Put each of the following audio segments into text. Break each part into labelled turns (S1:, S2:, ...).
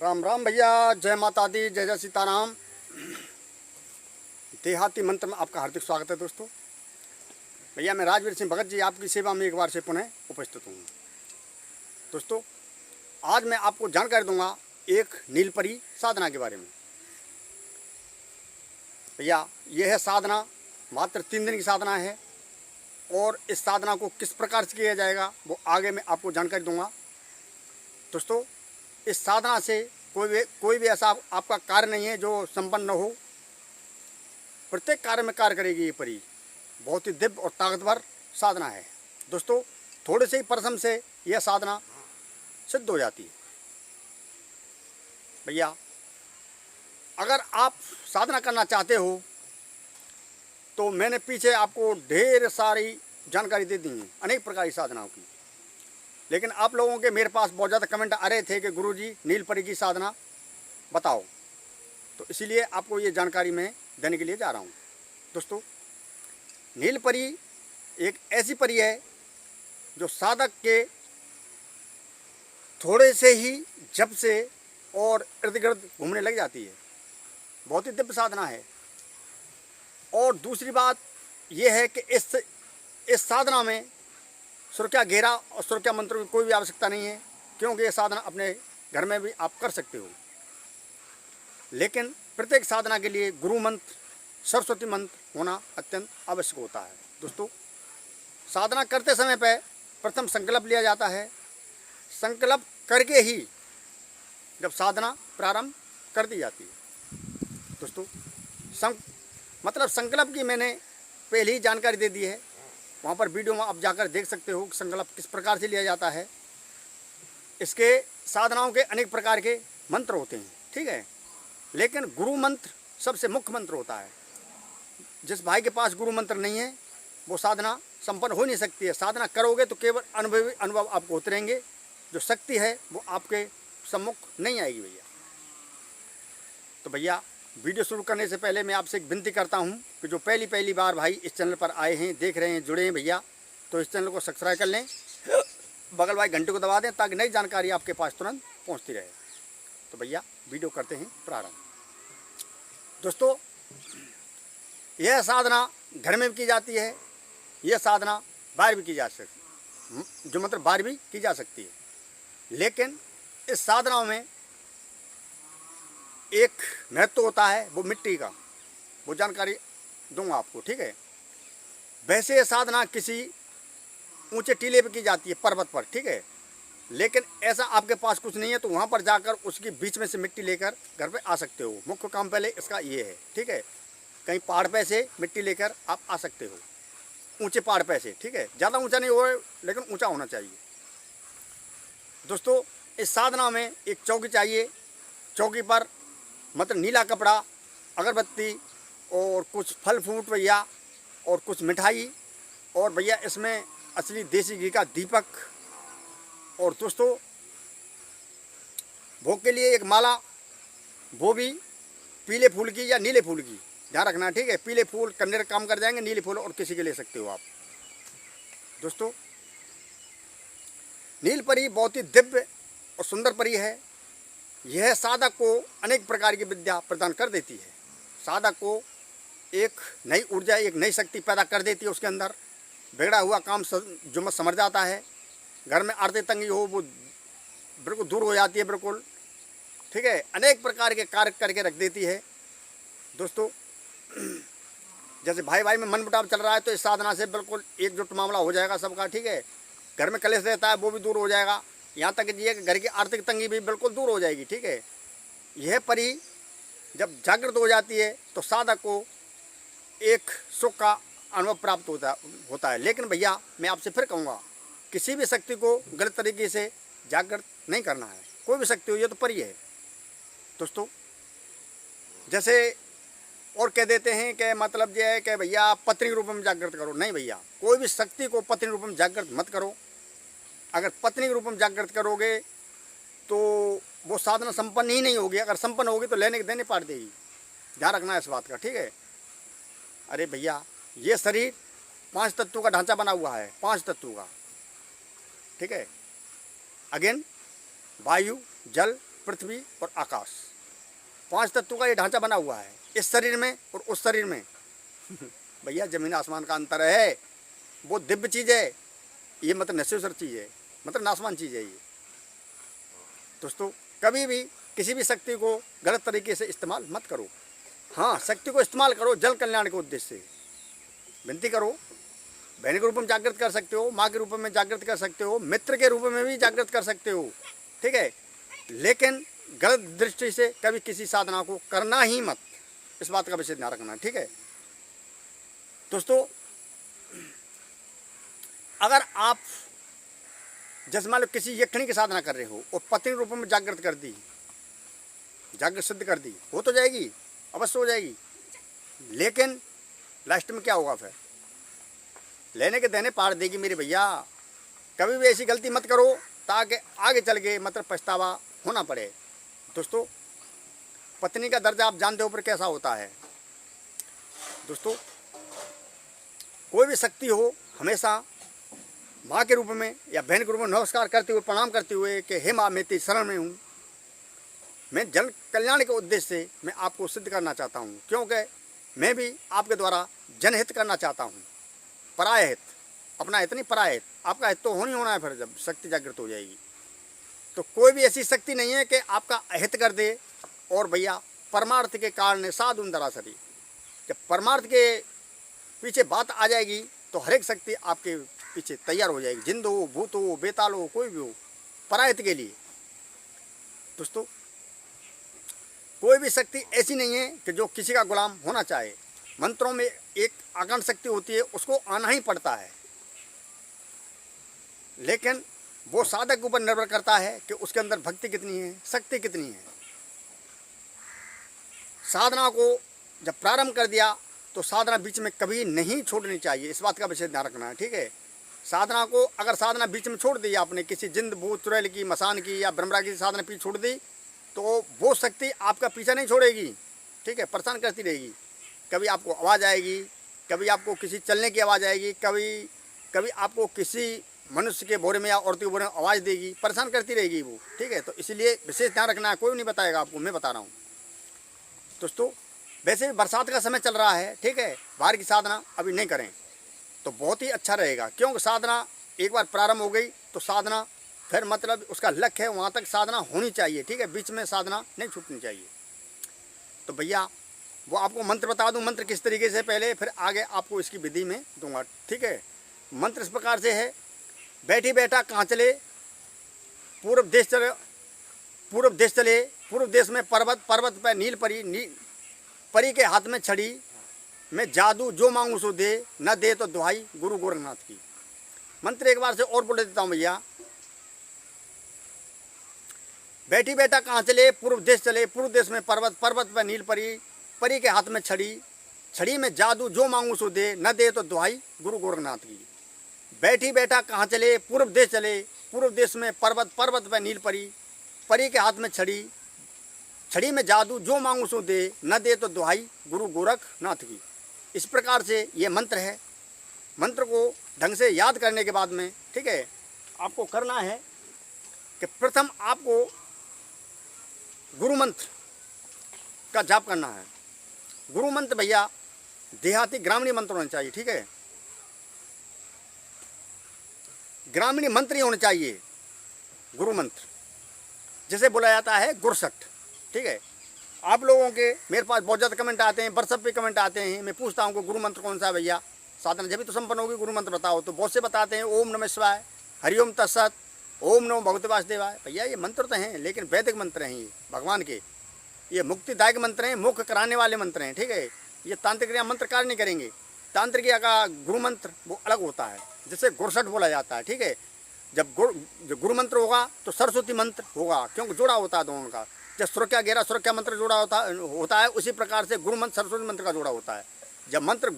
S1: राम राम भैया, जय माता दी, जय जय सीताराम। देहाती मंत्र में आपका हार्दिक स्वागत है दोस्तों। भैया मैं राजवीर सिंह भगत जी आपकी सेवा में एक बार से पुनः उपस्थित हूँ। दोस्तों आज मैं आपको जानकारी दूंगा एक नीलपरी साधना के बारे में। भैया यह है साधना मात्र 3 दिन की साधना है और इस साधना को किस प्रकार से किया जाएगा वो आगे मैं आपको जानकारी दूंगा। दोस्तों इस साधना से कोई भी ऐसा आपका कार्य नहीं है जो संपन्न न हो। प्रत्येक कार्य में कार्य करेगी ये परी। बहुत ही दिव्य और ताकतवर साधना है दोस्तों। थोड़े से ही परिश्रम से यह साधना सिद्ध हो जाती है। भैया अगर आप साधना करना चाहते हो तो मैंने पीछे आपको ढेर सारी जानकारी दे दी है अनेक प्रकार की साधनाओं की, लेकिन आप लोगों के मेरे पास बहुत ज़्यादा कमेंट आ रहे थे कि गुरुजी नीलपरी की साधना बताओ, तो इसीलिए आपको ये जानकारी मैं देने के लिए जा रहा हूँ। दोस्तों नीलपरी एक ऐसी परी है जो साधक के थोड़े से ही जप से और इर्द गिर्द घूमने लग जाती है। बहुत ही दिव्य साधना है। और दूसरी बात यह है कि इस साधना में सुरक्षा घेरा और सुरक्षा मंत्र की कोई भी आवश्यकता नहीं है, क्योंकि ये साधना अपने घर में भी आप कर सकते हो। लेकिन प्रत्येक साधना के लिए गुरु मंत्र, सरस्वती मंत्र होना अत्यंत आवश्यक होता है। दोस्तों साधना करते समय पर प्रथम संकल्प लिया जाता है। संकल्प करके ही जब साधना प्रारंभ कर दी जाती है। दोस्तों संकल्प की मैंने पहले ही जानकारी दे दी है, वहाँ पर वीडियो में आप जाकर देख सकते हो कि संकल्प किस प्रकार से लिया जाता है। इसके साधनाओं के अनेक प्रकार के मंत्र होते हैं, ठीक है, लेकिन गुरु मंत्र सबसे मुख्य मंत्र होता है। जिस भाई के पास गुरु मंत्र नहीं है वो साधना संपन्न हो नहीं सकती है। साधना करोगे तो केवल अनुभव आपको होते रहेंगे, जो शक्ति है वो आपके सम्मुख नहीं आएगी भैया। तो भैया वीडियो शुरू करने से पहले मैं आपसे एक विनती करता हूं कि जो पहली बार भाई इस चैनल पर आए हैं, देख रहे हैं, जुड़े हैं भैया, तो इस चैनल को सब्सक्राइब कर लें, बगल वाली घंटे को दबा दें ताकि नई जानकारी आपके पास तुरंत पहुंचती रहे। तो भैया वीडियो करते हैं प्रारंभ। दोस्तों यह साधना घर में भी की जाती है, यह साधना बाहर भी की जा सकती, जो मतलब बाहर भी की जा सकती है। लेकिन इस साधना में एक महत्व होता है वो मिट्टी का, वो जानकारी दूंगा आपको, ठीक है। वैसे ये साधना किसी ऊंचे टीले पे की जाती है, पर्वत पर, ठीक है, लेकिन ऐसा आपके पास कुछ नहीं है तो वहाँ पर जाकर उसके बीच में से मिट्टी लेकर घर पे आ सकते हो। मुख्य काम पहले इसका ये है, ठीक है। कहीं पहाड़ पे से मिट्टी लेकर आप आ सकते हो, ऊंचे पहाड़ पे से, ठीक है। ज़्यादा ऊंचा नहीं हो लेकिन ऊंचा होना चाहिए। दोस्तों इस साधना में एक चौकी चाहिए। चौकी पर मतलब नीला कपड़ा, अगरबत्ती और कुछ फल फ्रूट भैया, और कुछ मिठाई, और भैया इसमें असली देसी घी का दीपक, और दोस्तों भोग के लिए एक माला, वो भी पीले फूल की या नीले फूल की, ध्यान रखना, ठीक है। पीले फूल करने का काम कर जाएंगे, नीले फूल और किसी के ले सकते हो आप। दोस्तों नीलपरी बहुत ही दिव्य और सुंदर परी है। यह साधक को अनेक प्रकार की विद्या प्रदान कर देती है। साधक को एक नई ऊर्जा, एक नई शक्ति पैदा कर देती है। उसके अंदर बिगड़ा हुआ काम जो मत समझ जाता है। घर में आरती तंगी हो वो बिल्कुल दूर हो जाती है, बिल्कुल, ठीक है। अनेक प्रकार के कार्य करके रख देती है। दोस्तों जैसे भाई भाई में मनमुटाव चल रहा है तो इस साधना से बिल्कुल एकजुट मामला हो जाएगा सबका, ठीक है। घर में कलेश रहता है वो भी दूर हो जाएगा। यहाँ तक कि घर की आर्थिक तंगी भी बिल्कुल दूर हो जाएगी, ठीक है। यह परी जब जागृत हो जाती है तो साधक को एक सुख का अनुभव प्राप्त होता है। लेकिन भैया मैं आपसे फिर कहूँगा, किसी भी शक्ति को गलत तरीके से जागृत नहीं करना है। कोई भी शक्ति हो, ये तो परी है। दोस्तों जैसे और कह देते हैं कि मतलब ये है कि भैया पत्नी रूप में जागृत करो। नहीं भैया, कोई भी शक्ति को पत्नी रूप में जागृत मत करो। अगर पत्नी के रूप में जागृत करोगे तो वो साधना संपन्न ही नहीं होगी। अगर संपन्न होगी तो लेने के देने पाट देगी। ध्यान रखना है इस बात का, ठीक है। अरे भैया ये शरीर 5 तत्वों का ढांचा बना हुआ है, 5 तत्वों का, ठीक है। अगेन वायु, जल, पृथ्वी और आकाश, 5 तत्वों का ये ढांचा बना हुआ है इस शरीर में और उस शरीर में। भैया ज़मीन आसमान का अंतर है, वो दिव्य चीज़ है, ये मतलब नश्वर चीज़ है, मतलब नासमान चीज़ है ये। दोस्तों कभी भी किसी भी शक्ति को गलत तरीके से इस्तेमाल मत करो। हाँ, शक्ति को इस्तेमाल करो जल कल्याण के उद्देश्य से। विनती करो, बहन के रूप में जागृत कर सकते हो, माँ के रूप में जागृत कर सकते हो, मित्र के रूप में भी जागृत कर सकते हो, ठीक है। लेकिन गलत दृष्टि से कभी किसी साधना को करना ही मत, इस बात का विशेष ध्यान रखना, ठीक है। दोस्तों अगर आप जैसे मान लो किसी यक्षिणी की साधना कर रहे हो और पत्नी रूप में जागृत कर दी, जागृत सिद्ध कर दी, हो तो जाएगी, अवश्य हो जाएगी। लेकिन लास्ट में क्या होगा, फिर लेने के देने पार देगी मेरे भैया। कभी भी ऐसी गलती मत करो ताकि आगे चल के मतलब पछतावा होना पड़े। दोस्तों पत्नी का दर्जा आप जानते हो पर कैसा होता है। दोस्तों कोई भी शक्ति हो, हमेशा माँ के रूप में या बहन के रूप में नमस्कार करते हुए, प्रणाम करते हुए कि हे माँ, मैं तेरी शरण में हूँ, मैं जन कल्याण के उद्देश्य से मैं आपको सिद्ध करना चाहता हूँ, क्योंकि मैं भी आपके द्वारा जनहित करना चाहता हूँ, पराय हित, अपना हित नहीं पराय हित। आपका हित तो होनी होना है फिर जब शक्ति जागृत हो जाएगी। तो कोई भी ऐसी शक्ति नहीं है कि आपका अहित कर दे। और भैया परमार्थ के कारण साधुन दरासरी, जब परमार्थ के पीछे बात आ जाएगी तो हर एक शक्ति आपके पीछे तैयार हो जाएगी, जिंद हो, भूत हो, बेताल हो, कोई भी हो, परायत के लिए। दोस्तों कोई भी शक्ति ऐसी नहीं है कि जो किसी का गुलाम होना चाहे। मंत्रों में एक आकांक्षा शक्ति होती है, उसको आना ही पड़ता है, लेकिन वो साधक के ऊपर निर्भर करता है कि उसके अंदर भक्ति कितनी है, शक्ति कितनी है। साधना को जब प्रारंभ कर दिया तो साधना बीच में कभी नहीं छोड़नी चाहिए, इस बात का विशेष ध्यान रखना है, ठीक है। साधना को अगर साधना बीच में छोड़ दी आपने, किसी जिंद भूत चुड़ैल की, मसान की या ब्रह्मरा की साधना पीछे छोड़ दी, तो वो शक्ति आपका पीछा नहीं छोड़ेगी, ठीक है, परेशान करती रहेगी। कभी आपको आवाज़ आएगी, कभी आपको किसी चलने की आवाज़ आएगी, कभी आपको किसी मनुष्य के बोरे में या औरत के बोरे में आवाज़ देगी, परेशान करती रहेगी वो, ठीक है। तो इसलिए विशेष ध्यान रखना है, कोई नहीं बताएगा आपको, मैं बता रहा हूँ। दोस्तों वैसे भी बरसात का समय चल रहा है, ठीक है, बाहर की साधना अभी नहीं करें तो बहुत ही अच्छा रहेगा, क्योंकि साधना एक बार प्रारंभ हो गई तो साधना फिर मतलब उसका लक्ष्य है वहाँ तक साधना होनी चाहिए, ठीक है, बीच में साधना नहीं छूटनी चाहिए। तो भैया वो आपको मंत्र बता दूं, मंत्र किस तरीके से, पहले फिर आगे आपको इसकी विधि में दूंगा, ठीक है। मंत्र इस प्रकार से है, बैठी बैठा कहाँ चले, पूर्व देश चले, पूर्व देश चले, पूर्व देश में पर्वत, पर्वत पर नील परी, परी के हाथ में छड़ी, मैं जादू जो मांगू सो दे, न दे तो दुहाई गुरु गोरखनाथ की। मंत्र एक बार से और बोल देता हूँ भैया। बैठी बैठा कहाँ चले, पूर्व देश चले, पूर्व देश में पर्वत, पर्वत पर नील परी, परी के हाथ में छड़ी, छड़ी में जादू जो मांगू सो दे, न दे तो दुहाई गुरु गोरखनाथ की। बैठी बैठा कहाँ चले, पूर्व देश चले, पूर्व देश में पर्वत, पर्वत पर नील परी, परी के हाथ में छड़ी, छड़ी में जादू जो मांगू सो दे, न दे तो दुहाई गुरु गोरखनाथ की। इस प्रकार से ये मंत्र है। मंत्र को ढंग से याद करने के बाद में, ठीक है, आपको करना है कि प्रथम आपको गुरु मंत्र का जाप करना है। गुरु मंत्र भैया देहाती ग्रामीण मंत्र होने चाहिए, ठीक है, ग्रामीण मंत्र ही होने चाहिए। गुरु मंत्र जैसे बोला जाता है गुरसठ, ठीक है। आप लोगों के मेरे पास बहुत ज़्यादा कमेंट आते हैं, व्हाट्सएप पे कमेंट आते हैं, मैं पूछता हूँ कि गुरु मंत्र कौन सा है भैया, साधना जब भी तो संपन्न होगी, गुरु मंत्र बताओ। तो बहुत से बताते हैं ओम नमः शिवाय, हरिओम तत्सत, ओम नमो भगवते वासुदेवाय। भैया ये मंत्र तो हैं, लेकिन वैदिक मंत्र हैं, ये भगवान के, ये मुक्तिदायक मंत्र हैं, मोक्ष कराने वाले मंत्र हैं, ठीक है। ये तांत्रिक क्रिया मंत्र कार्य नहीं करेंगे। तांत्रिक का गुरु मंत्र वो अलग होता है, जिसे गुरसठ बोला जाता है, ठीक है। जब गुरु मंत्र होगा तो सरस्वती मंत्र होगा, क्योंकि जोड़ा होता है दोनों का। जब सुरक्षा गहरा सुरक्षा मंत्र जोड़ा होता है, उसी प्रकार से गुरु मंत्र सरस्वती मंत्र का जोड़ा होता है। जब मंत्र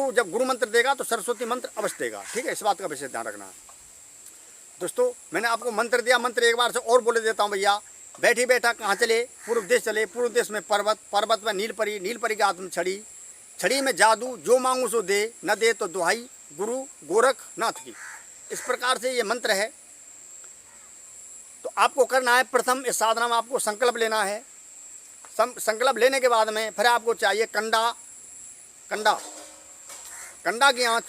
S1: जब गुरु मंत्र देगा तो सरस्वती मंत्र अवश्य देगा, ठीक है। इस बात का विशेष ध्यान रखना। दोस्तों मैंने आपको मंत्र दिया, मंत्र एक बार से और बोले देता हूँ भैया। बैठी बैठा कहाँ चले, पूर्व देश चले, पूर्व देश में पर्वत, पर्वत में नील परी, नील परी के हाथ में छड़ी, छड़ी में जादू जो मांगू सो दे, न दे तो दुहाई गुरु गोरखनाथ की। इस प्रकार से ये मंत्र है। तो आपको करना है, प्रथम इस साधना में आपको संकल्प लेना है। संकल्प लेने के बाद में फिर आपको चाहिए कंडा की आँच।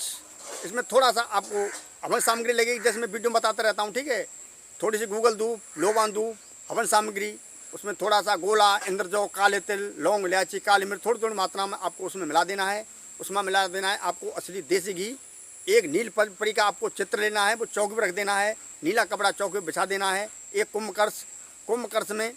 S1: इसमें थोड़ा सा आपको हवन सामग्री लगेगी, जैसे मैं वीडियो में बताता रहता हूँ, ठीक है। थोड़ी सी गूगल धूप, लोबान धूप, हवन सामग्री, उसमें थोड़ा सा गोला, इंद्रजौ, काले तिल, लौंग, इलायची, काली मिर्च थोड़ी थोड़ी मात्रा में आपको उसमें मिला देना है। उसमें मिला देना है आपको असली देसी घी। एक नील परी का आपको चित्र लेना है, वो चौकी पर रख देना है। नीला कपड़ा चौकी पर बिछा देना है। एक कुंभ में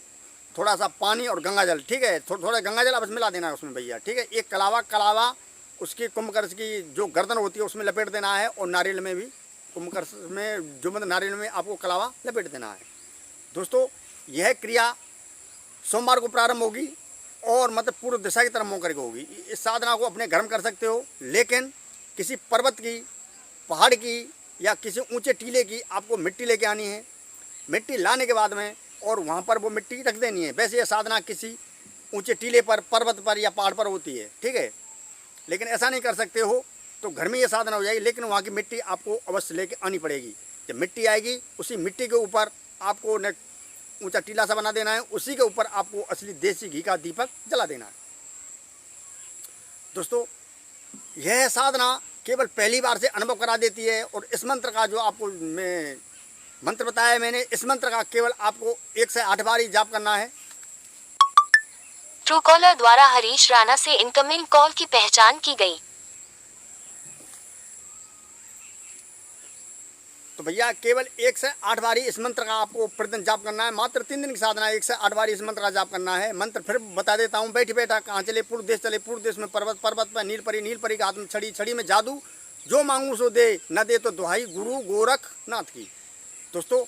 S1: थोड़ा सा पानी और गंगा जल, ठीक है, थोड़ा गंगा जल आप मिला देना है उसमें भैया, ठीक है। एक कलावा उसकी कुंभकर्ष की जो गर्दन होती है उसमें लपेट देना है, और नारियल में भी कुंभकर्ष में जो मतलब नारियल में आपको कलावा लपेट देना है। दोस्तों, यह क्रिया सोमवार को प्रारंभ होगी और मतलब पूर्व दिशा की तरफ मुँह करके होगी। इस साधना को अपने घर में कर सकते हो, लेकिन किसी पर्वत की, पहाड़ की या किसी ऊंचे टीले की आपको मिट्टी लेके आनी है। मिट्टी लाने के बाद में और वहाँ पर वो मिट्टी रख देनी है। वैसे ये साधना किसी ऊंचे टीले पर, पर्वत पर या पहाड़ पर होती है, ठीक है। लेकिन ऐसा नहीं कर सकते हो तो घर में ये साधना हो जाएगी, लेकिन वहाँ की मिट्टी आपको अवश्य लेके आनी पड़ेगी। जब मिट्टी आएगी, उसी मिट्टी के ऊपर आपको न ऊंचा टीला सा बना देना है, उसी के ऊपर आपको असली देसी घी का दीपक जला देना है। दोस्तों, यह साधना केवल पहली बार से अनुभव करा देती है। और इस मंत्र का जो आपको मैं मंत्र बताया मैंने, इस मंत्र का केवल आपको 1 से 8 बार ही जाप करना है।
S2: ट्रूकॉलर द्वारा हरीश राणा से इनकमिंग कॉल की पहचान की गई।
S1: तो भैया केवल 1 से 8 बार ही इस मंत्र का आपको प्रतिदिन जाप करना है। मात्र 3 दिन की साधना है, 1 से 8 बार इस मंत्र का जाप करना है। मंत्र फिर बता देता हूँ। बैठी बैठा कहाँ चले, पूर्व देश चले, पूर्व देश में पर्वत पर नील परी का हाथ में छड़ी, छड़ी में जादू, जो मांगू सो दे, न दे तो दुहाई गुरु गोरखनाथ की। दोस्तों,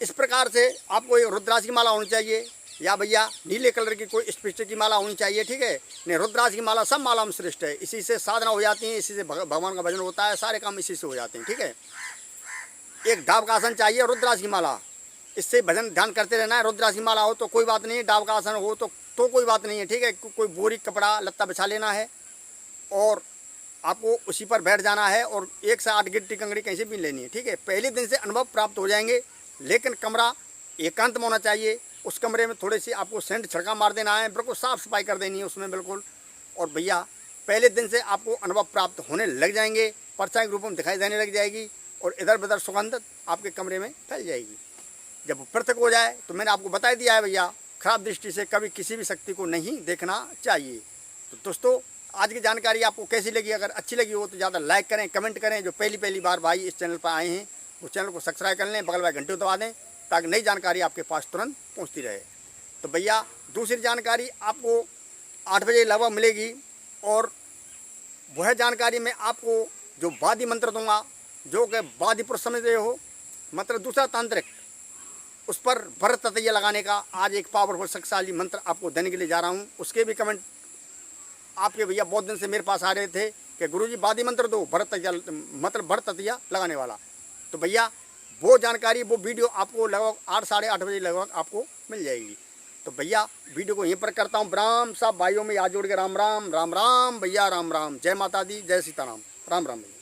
S1: इस प्रकार से आपको एक रुद्राक्ष की माला होनी चाहिए, या भैया नीले कलर की कोई स्पिस्टिक की माला होनी चाहिए, ठीक है। नहीं, रुद्राक्ष की माला सब माला में श्रेष्ठ है। इसी से साधना हो जाती है, इसी से भगवान का भजन होता है, सारे काम इसी से हो जाते हैं, ठीक है। एक डाब का आसन चाहिए, रुद्राक्ष की माला, इससे भजन ध्यान करते रहना है। रुद्राक्ष की माला हो तो कोई बात नहीं, डाब का आसन हो तो कोई बात नहीं है, ठीक है। कोई बोरी कपड़ा लत्ता बिछा लेना है और आपको उसी पर बैठ जाना है, और 1 से 8 गिट्टी कंगड़ी कहीं से भी लेनी है, ठीक है। पहले दिन से अनुभव प्राप्त हो जाएंगे, लेकिन कमरा एकांत में होना चाहिए। उस कमरे में थोड़ी सी आपको सेंट छिड़का मार देना है, बिल्कुल साफ़ सफाई कर देनी है उसमें बिल्कुल। और भैया पहले दिन से आपको अनुभव प्राप्त होने लग जाएंगे, परछाई के रूप में दिखाई देने लग जाएगी, और इधर उधर सुगंध आपके कमरे में फैल जाएगी। जब पृथक हो जाए तो मैंने आपको बता दिया है भैया, खराब दृष्टि से कभी किसी भी शक्ति को नहीं देखना चाहिए। तो दोस्तों, आज की जानकारी आपको कैसी लगी? अगर अच्छी लगी हो तो ज़्यादा लाइक करें, कमेंट करें। जो पहली बार भाई इस चैनल पर आए हैं वो चैनल को सब्सक्राइब कर लें, बगल वाले घंटे दबा दें, ताकि नई जानकारी आपके पास तुरंत पहुंचती रहे। तो भैया दूसरी जानकारी आपको 8 बजे लगभग मिलेगी, और वह जानकारी में आपको जो वादी मंत्र दूंगा, जो कि वादी पुरुष समझ रहे हो, मतलब दूसरा तांत्रिक, उस पर भरत ततैया लगाने का आज एक पावरफुल शक्तिशाली मंत्र आपको देने के लिए जा रहा हूँ। उसके भी कमेंट आपके भैया बहुत दिन से मेरे पास आ रहे थे कि गुरुजी वादी मंत्र दो, भरत ततैया, मतलब भरत ततैया लगाने वाला। तो भैया वो जानकारी, वो वीडियो आपको लगभग 8 साढ़े 8 बजे लगभग आपको मिल जाएगी। तो भैया वीडियो को यहीं पर करता हूँ। ब्राह्म सब भाइयों में याद जोड़ के राम राम, राम राम भैया, राम राम। जय माता दी, जय सीताराम, राम राम भैया।